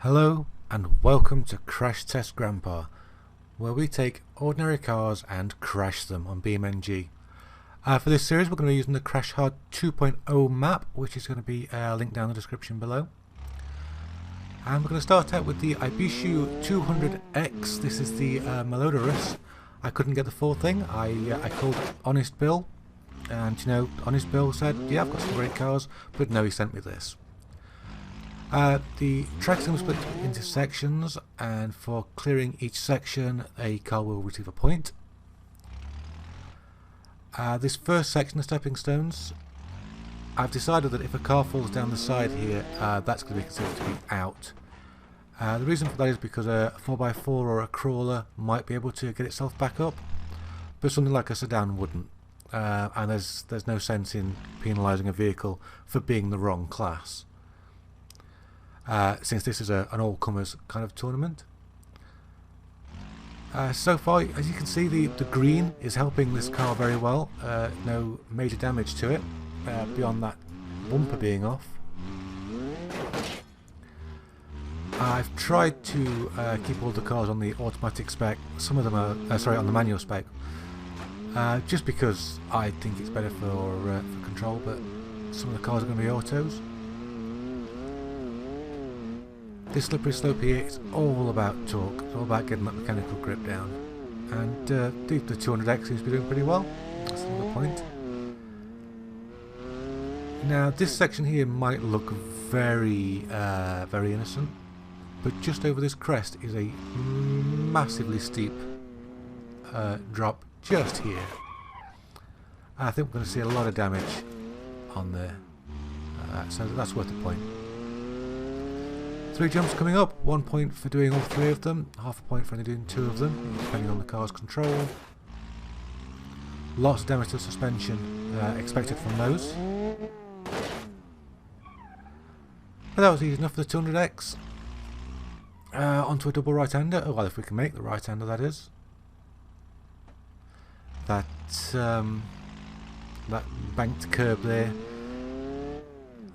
Hello and welcome to Crash Test Grandpa, where we take ordinary cars and crash them on BeamNG. For this series we're going to be using the Crash Hard 2.0 map, which is going to be linked down in the description below. And we're going to start out with the Ibishu 200X. This is the Malodorous. I couldn't get the full thing. I called Honest Bill, and you know, Honest Bill said, yeah, I've got some great cars, but no, he sent me this. The track's going to split into sections, and for clearing each section a car will receive a point. This first section, the stepping stones, I've decided that if a car falls down the side here, that's going to be considered to be out. The reason for that is because a 4x4 or a crawler might be able to get itself back up, but something like a sedan wouldn't. And there's no sense in penalising a vehicle for being the wrong class. Since this is an all-comers kind of tournament. So far, as you can see, the green is helping this car very well. No major damage to it, beyond that bumper being off. I've tried to keep all the cars on the automatic spec. Some of them are, sorry, on the manual spec. Just because I think it's better for control, but some of the cars are going to be autos. This slippery slope here is all about torque, it's all about getting that mechanical grip down. And the 200X seems to be doing pretty well, that's another point. Now this section here might look very innocent, but just over this crest is a massively steep drop just here. I think we're going to see a lot of damage on there, so that's worth a point. 3 jumps coming up, 1 point for doing all 3 of them, half a point for only doing 2 of them, depending on the car's control. Lots of damage to suspension expected from those. But that was easy enough for the 200X. Onto a double right-hander, oh well, if we can make the right-hander, that is. That banked curb there,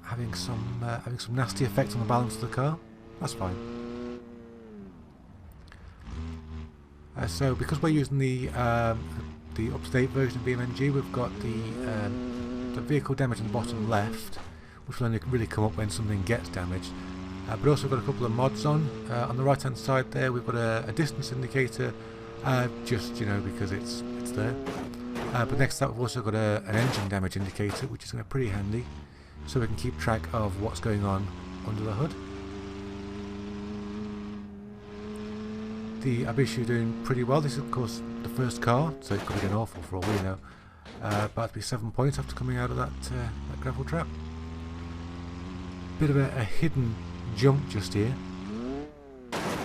having some nasty effect on the balance of the car. That's fine. So because we're using the up-to-date version of BeamNG, we've got the vehicle damage in the bottom left, which will only really come up when something gets damaged. But also we've got a couple of mods on the right-hand side there. We've got a distance indicator, just because it's there. But next to that we've also got an engine damage indicator, which is going to be pretty handy, so we can keep track of what's going on under the hood. The Ibishu doing pretty well. This is of course the first car, so it could be doing awful for all we know. But to be 7 points after coming out of that gravel trap. Bit of a hidden jump just here.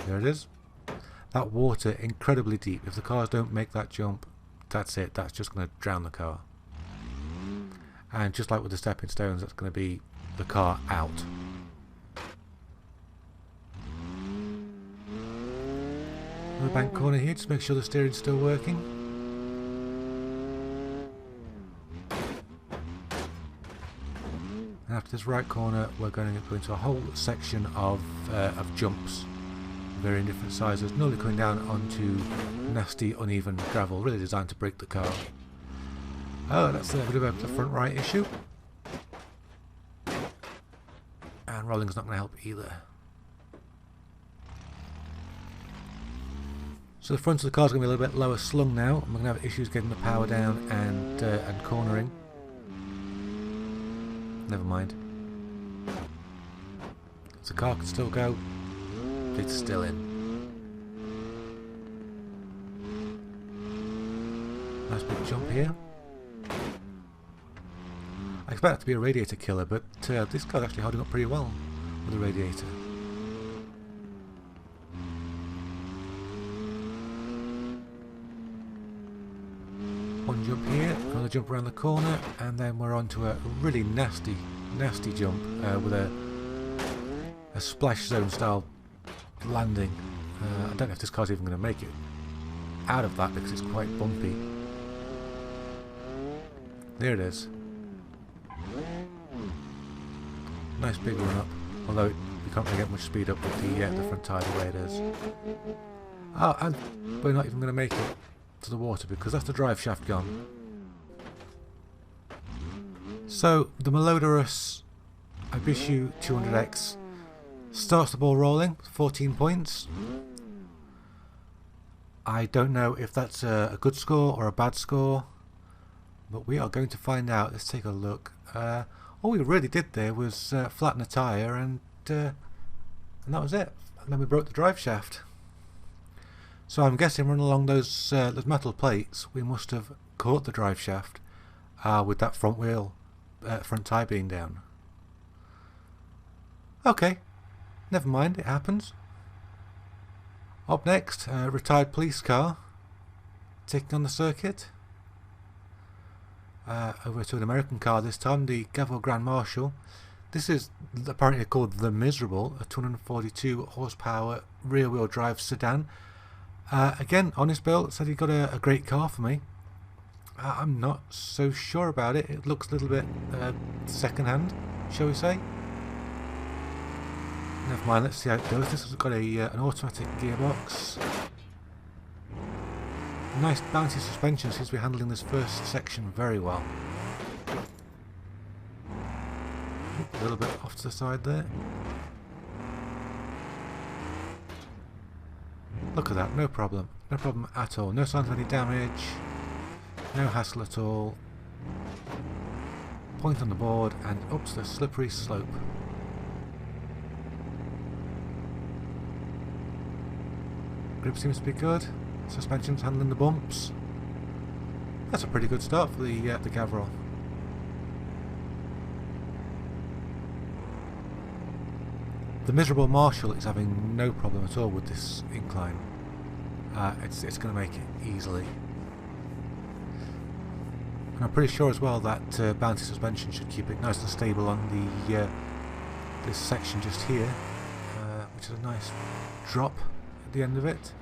There it is. That water incredibly deep. If the cars don't make that jump, that's it. That's just going to drown the car. And just like with the stepping stones, that's going to be the car out. Another bank corner here, just make sure the steering's still working. And after this right corner, we're going to go into a whole section of jumps, varying different sizes, nearly coming down onto nasty, uneven gravel, really designed to break the car. Oh, that's a bit of a front right issue. And rolling's not going to help either. So the front of the car's going to be a little bit lower slung now, and we're going to have issues getting the power down and cornering. Never mind. So the car can still go, it's still in. Nice big jump here. I expect that to be a radiator killer, but this car's actually holding up pretty well with a radiator. One jump here, another jump around the corner, and then we're on to a really nasty jump with a splash zone style landing. I don't know if this car's even going to make it out of that because it's quite bumpy. There it is. Nice big run up. Although you can't really get much speed up with the front tyre the way it is. Oh, and we're not even going to make it to the water because that's the drive shaft gone. So the malodorous Ibishu 200X starts the ball rolling, 14 points. I don't know if that's a good score or a bad score, but we are going to find out. Let's take a look. All we really did there was flatten a tyre and that was it. And then we broke the drive shaft. So I'm guessing running along those metal plates, we must have caught the drive shaft with that front wheel, front tyre being down. Okay, never mind, it happens. Up next, a retired police car taking on the circuit. Over to an American car this time, the Gavel Grand Marshal. This is apparently called the Miserable, a 242 horsepower rear wheel drive sedan. Again, Honest Bill said he got a great car for me. I'm not so sure about it. It looks a little bit second hand, shall we say. Never mind, let's see how it goes. This has got an automatic gearbox. Nice bouncy suspension, seems to be handling this first section very well. A little bit off to the side there. Look at that, no problem. No problem at all. No signs of any damage. No hassle at all. Point on the board and up to the slippery slope. Grip seems to be good. Suspension's handling the bumps. That's a pretty good start for the Gavril. The Miserable Marshal is having no problem at all with this incline. It's going to make it easily. And I'm pretty sure as well that bouncy suspension should keep it nice and stable on the this section just here, which is a nice drop at the end of it.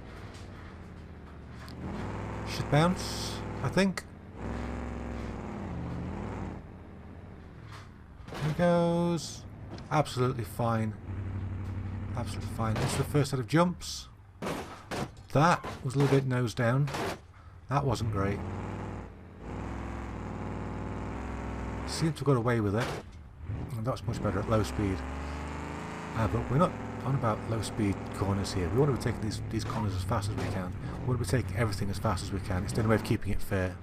Should bounce, I think. There he goes. Absolutely fine. Absolutely fine. This is the first set of jumps. That was a little bit nose down. That wasn't great. Seems to have got away with it. And that's much better at low speed. But we're not on about low speed corners here. We want to be taking these corners as fast as we can. We want to be taking everything as fast as we can. It's the only way of keeping it fair.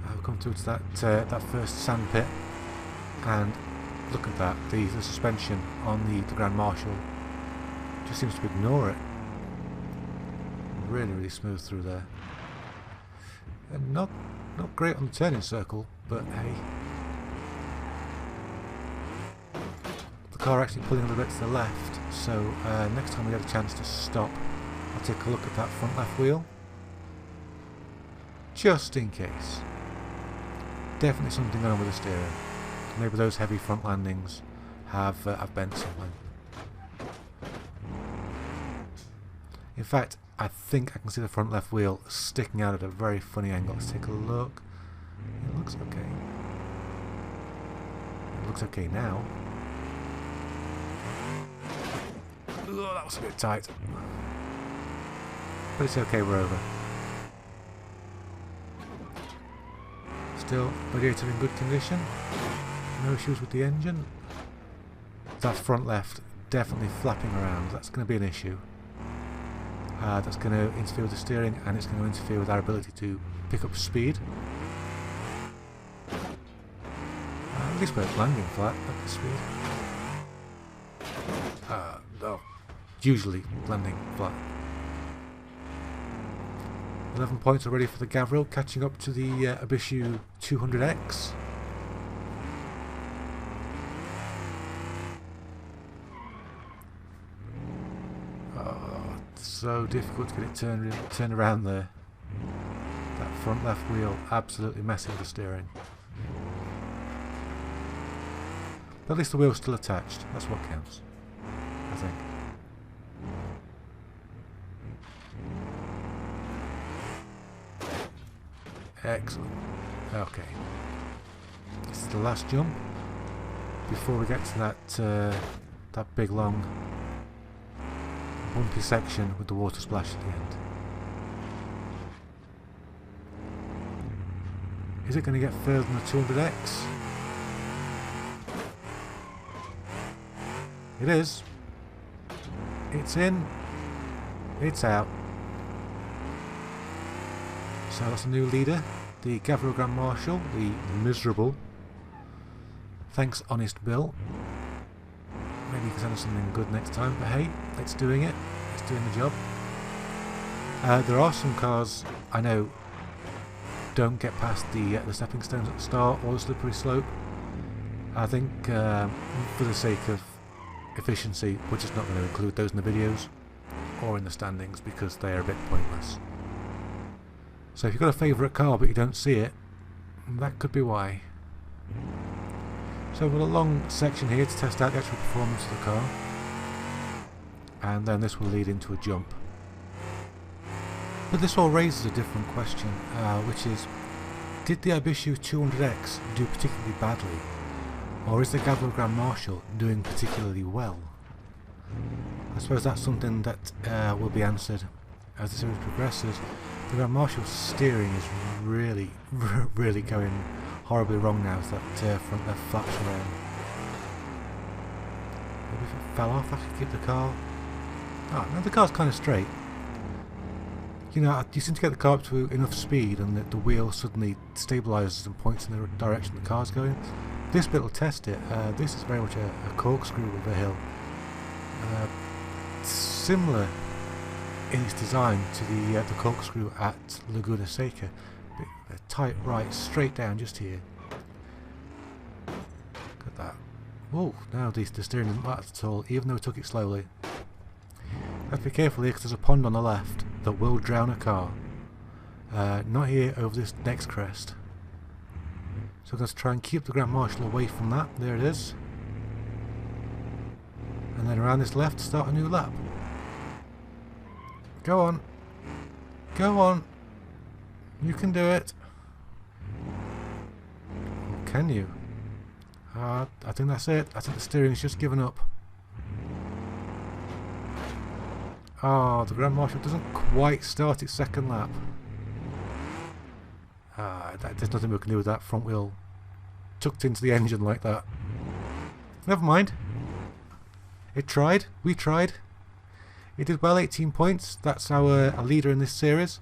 We've come through to that first sand pit, and look at that. The suspension on the Grand Marshal just seems to ignore it. Really, really smooth through there. And not great on the turning circle, but hey. The car actually pulling a little bit to the left, so next time we get a chance to stop, I'll take a look at that front left wheel. Just in case. Definitely something going on with the steering. Maybe those heavy front landings have bent something. In fact, I think I can see the front left wheel sticking out at a very funny angle. Let's take a look. It looks okay. It looks okay now. Oh, that was a bit tight. But it's okay, we're over. Still, radiator in good condition. No issues with the engine. That front left definitely flapping around. That's going to be an issue. That's going to interfere with the steering, and it's going to interfere with our ability to pick up speed. At least we're landing flat at this speed. Oh, usually landing flat. 11 points already for the Gavril, catching up to the Ibishu 200X. So difficult to get it turned around there. That front left wheel absolutely messing with the steering. But at least the wheel's still attached. That's what counts, I think. Excellent. Okay. This is the last jump before we get to that big long bumpy section with the water splash at the end. Is it going to get further than the 200x? It is. It's in. It's out. So that's a new leader, the Gavril Grand Marshal, the miserable. Thanks, Honest Bill. Maybe you can send us something good next time, but hey, it's doing it. It's doing the job. There are some cars I know don't get past the stepping stones at the start or the slippery slope. I think for the sake of efficiency, we're just not going to include those in the videos or in the standings because they are a bit pointless. So if you've got a favourite car but you don't see it, that could be why. So we've got a long section here to test out the actual performance of the car, and then this will lead into a jump. But this all raises a different question, which is, did the Ibishu 200X do particularly badly, or is the Gavril Grand Marshal doing particularly well? I suppose that's something that will be answered as the series progresses. The Grand Marshal's steering is really, really going horribly wrong now as that front left flaps around. Maybe if it fell off I could keep the car. Oh, no, the car's kind of straight. You know, you seem to get the car up to enough speed and the wheel suddenly stabilises and points in the direction the car's going. This bit will test it. This is very much a corkscrew of a hill. Similar in its design to the corkscrew at Laguna Seca. A tight right, straight down just here. Look at that. Whoa, now the steering isn't bad at all, even though we took it slowly. Have to be careful here because there's a pond on the left that will drown a car. Not here, over this next crest. So I'm going to try and keep the Grand Marshal away from that. There it is. And then around this left, start a new lap. Go on. Go on. You can do it. Or can you? I think that's it. I think the steering's just given up. Oh, the Grand Marshal doesn't quite start its second lap. There's nothing we can do with that front wheel tucked into the engine like that. Never mind. It tried. We tried. It did well, 18 points. That's our leader in this series.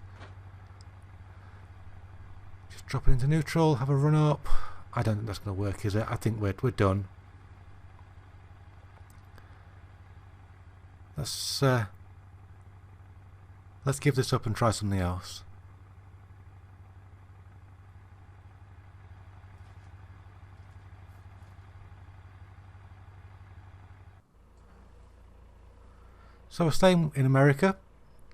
Just drop it into neutral, have a run up. I don't think that's going to work, is it? I think we're done. Let's give this up and try something else. So we're staying in America,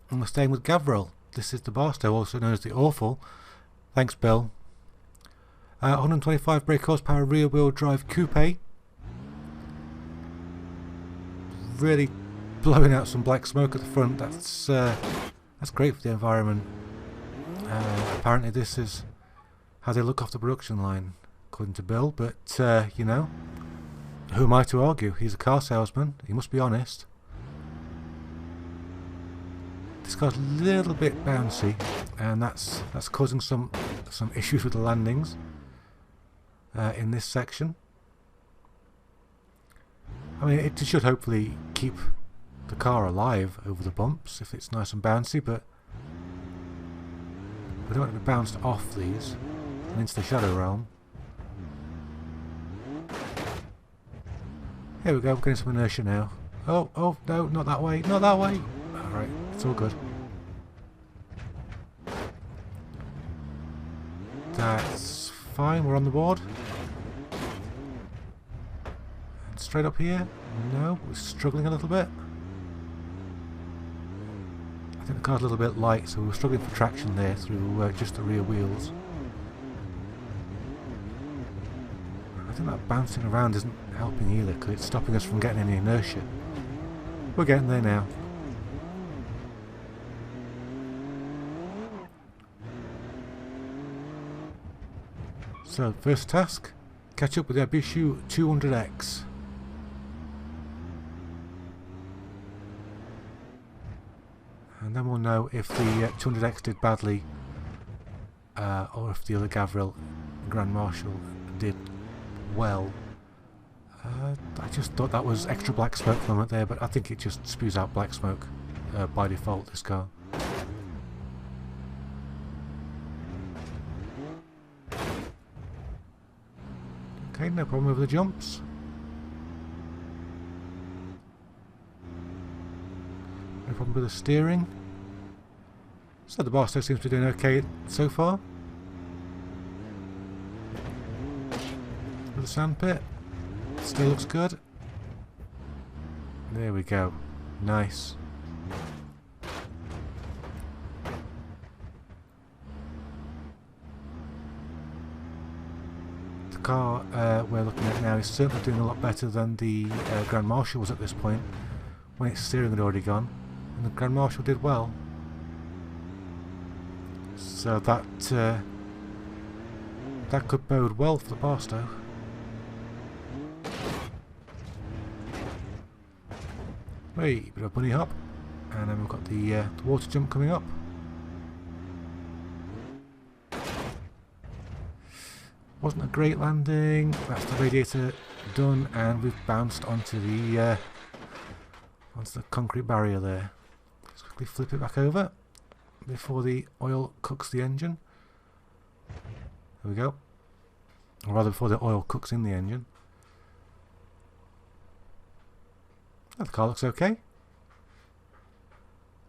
and we're staying with Gavril. This is the Barstow, also known as the Awful. Thanks, Bill. 125 brake horsepower rear-wheel drive coupe. Really blowing out some black smoke at the front. That's great for the environment. Apparently this is how they look off the production line, according to Bill. But you know, who am I to argue? He's a car salesman. He must be honest. This car's a little bit bouncy, and that's causing some issues with the landings in this section. I mean, it should hopefully keep the car alive over the bumps if it's nice and bouncy, but we don't want to be bounced off these and into the shadow realm. Here we go, we're getting some inertia now. Oh, no, not that way, not that way! Alright, it's all good. That's fine, we're on the board. And straight up here, no, we're struggling a little bit. I think the car's a little bit light, so we're struggling for traction there through just the rear wheels. I think that bouncing around isn't helping either, because it's stopping us from getting any inertia. We're getting there now. So, first task, catch up with the Abishu 200X. And then we'll know if the 200X did badly or if the other Gavril Grand Marshal did well. I just thought that was extra black smoke for a moment there, but I think it just spews out black smoke by default, this car. Okay, no problem with the jumps. No problem with the steering. So the Barstow seems to be doing okay so far. With the sandpit. Still looks good. There we go. Nice. The car we're looking at now is certainly doing a lot better than the Grand Marshal was at this point, when its steering had already gone, and the Grand Marshal did well. So that could bode well for the Barstow. Wait, bit of a bunny hop, and then we've got the water jump coming up. Wasn't a great landing. That's the radiator done, and we've bounced onto the concrete barrier there. Let's quickly flip it back over before the oil cooks the engine. There we go. Or rather, before the oil cooks in the engine. Oh, the car looks okay.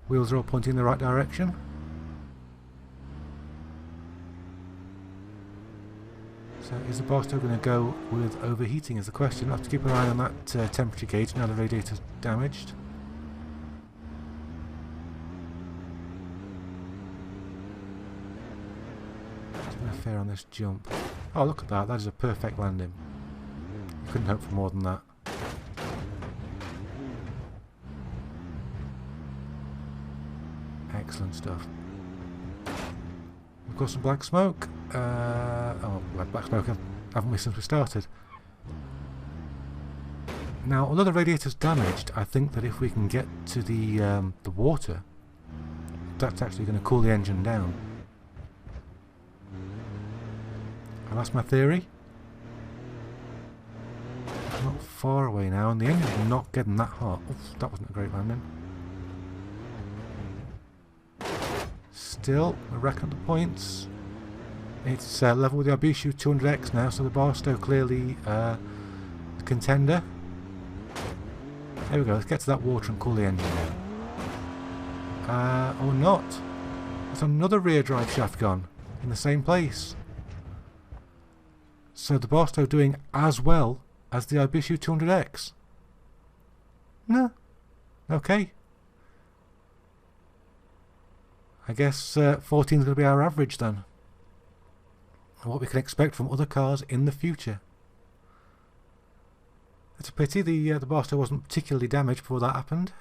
Wheels are all pointing in the right direction. So is the Barstow going to go with overheating is the question. I'll have to keep an eye on that temperature gauge now the radiator's damaged. Fair on this jump. Oh, look at that. That is a perfect landing. You couldn't hope for more than that. Excellent stuff. We've got some black smoke. Oh, black smoke, haven't we, since we started? Now, although the radiator's damaged, I think that if we can get to the water, that's actually going to cool the engine down. And that's my theory. Not far away now, and the engine's not getting that hot. Oof, that wasn't a great landing. Still, we're racking up the points. It's level with the Abishu 200X now, so the Barstow clearly a contender. There we go, let's get to that water and cool the engine down. Or not. There's another rear drive shaft gone in the same place. So the Barstow doing as well as the Abishu 200X. No. Okay. I guess 14 is going to be our average then. And what we can expect from other cars in the future. It's a pity the Barstow wasn't particularly damaged before that happened.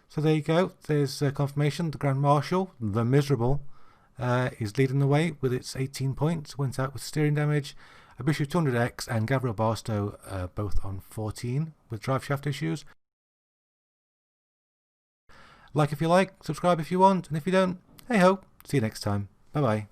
So there you go. There's confirmation. The Grand Marshal, the miserable, is leading the way with its 18 points. Went out with steering damage. Abishu 200X and Gavril Barstow both on 14 with drive shaft issues. Like if you like, subscribe if you want, and if you don't, hey ho, see you next time. Bye bye.